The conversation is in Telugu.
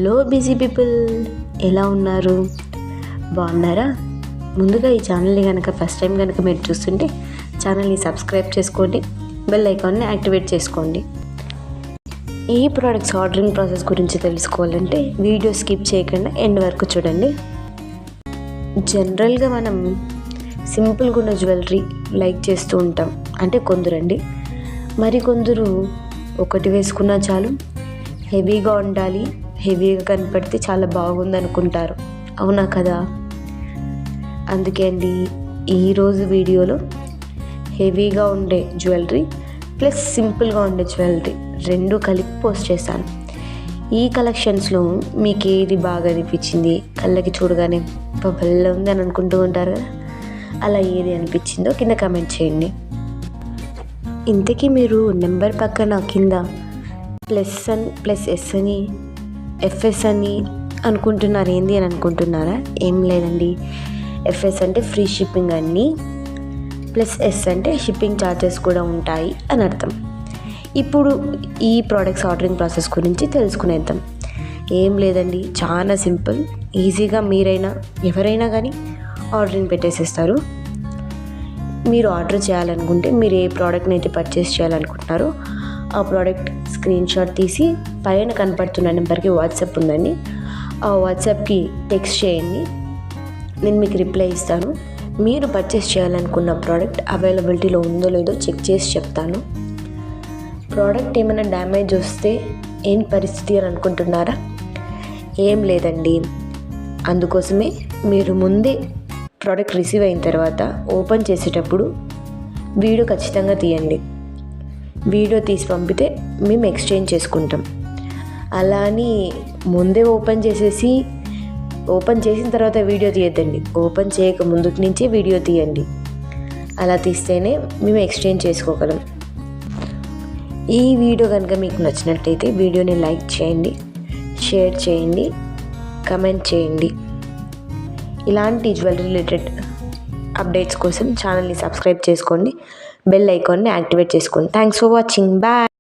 హలో బిజీ పీపుల్, ఎలా ఉన్నారు? బాగున్నారా? ముందుగా ఈ ఛానల్ని కనుక ఫస్ట్ టైం కనుక మీరు చూస్తుంటే ఛానల్ని సబ్స్క్రైబ్ చేసుకోండి, బెల్ ఐకాన్ని యాక్టివేట్ చేసుకోండి. ఈ ప్రోడక్ట్స్ ఆర్డరింగ్ ప్రాసెస్ గురించి తెలుసుకోవాలంటే వీడియో స్కిప్ చేయకుండా ఎండ్ వరకు చూడండి. జనరల్గా మనం సింపుల్గా ఉన్న జ్యువెలరీ లైక్ చేస్తూ ఉంటాం, అంటే కొందరండి. మరికొందరు ఒకటి వేసుకున్నా చాలు, హెవీగా ఉండాలి, హెవీగా కనపడితే చాలా బాగుంది అనుకుంటారు. అవునా కదా? అందుకే అండి ఈరోజు వీడియోలో హెవీగా ఉండే జ్యువెలరీ ప్లస్ సింపుల్గా ఉండే జ్యువెలరీ రెండు కలిపి పోస్ట్ చేశాను. ఈ కలెక్షన్స్లో మీకు ఏది బాగా అనిపించింది, కళ్ళకి చూడగానే భలే ఉంది అని అనుకుంటూ ఉంటారు కదా, అలా ఏది అనిపించిందో కింద కామెంట్ చేయండి. ఇంతకీ మీరు నెంబర్ పక్కన కింద ప్లస్ ఎస్ అని ఎఫ్ఎస్ అని అనుకుంటున్నారు, ఏంది అని అనుకుంటున్నారా? ఏం లేదండి, ఎఫ్ఎస్ అంటే ఫ్రీ షిప్పింగ్ అండి, ప్లస్ ఎస్ అంటే షిప్పింగ్ ఛార్జెస్ కూడా ఉంటాయి అని అర్థం. ఇప్పుడు ఈ ప్రోడక్ట్స్ ఆర్డరింగ్ ప్రాసెస్ గురించి తెలుసుకునేద్దాం. ఏం లేదండి, చాలా సింపుల్, ఈజీగా మీరైనా ఎవరైనా కానీ ఆర్డరింగ్ పెట్టేసేస్తారు. మీరు ఆర్డర్ చేయాలనుకుంటే మీరు ఏ ప్రోడక్ట్ని అయితే పర్చేస్ చేయాలనుకుంటున్నారో ఆ ప్రోడక్ట్ స్క్రీన్ షాట్ తీసి పైన కనపడుతున్న నెంబర్కి వాట్సాప్ ఉందండి, ఆ వాట్సాప్కి టెక్స్ట్ చేయండి, నేను మీకు రిప్లై ఇస్తాను. మీరు పర్చేస్ చేయాలనుకున్న ప్రోడక్ట్ అవైలబిలిటీలో ఉందో లేదో చెక్ చేసి చెప్తాను. ప్రోడక్ట్ ఏమైనా డ్యామేజ్ వస్తే ఏం పరిస్థితి అని అనుకుంటున్నారా? ఏం లేదండి, అందుకోసమే మీరు ముందే ప్రోడక్ట్ రిసీవ్ అయిన తర్వాత ఓపెన్ చేసేటప్పుడు వీడియో ఖచ్చితంగా తీయండి. వీడియో తీసి పంపితే మేము ఎక్స్చేంజ్ చేసుకుంటాం. అలా అని ముందే ఓపెన్ చేసిన తర్వాత వీడియో తీయద్దండి, ఓపెన్ చేయక ముందుకు నుంచే వీడియో తీయండి. అలా తీస్తేనే మేము ఎక్స్చేంజ్ చేసుకోగలం. ఈ వీడియో కనుక మీకు నచ్చినట్లయితే వీడియోని లైక్ చేయండి, షేర్ చేయండి, కమెంట్ చేయండి. ఇలాంటి జ్యువెలరీ రిలేటెడ్ అప్డేట్స్ కోసం ఛానల్ని సబ్స్క్రైబ్ చేసుకోండి, బెల్ ఐకాన్ని యాక్టివేట్ చేసుకోండి. Thanks for watching. బాయ్.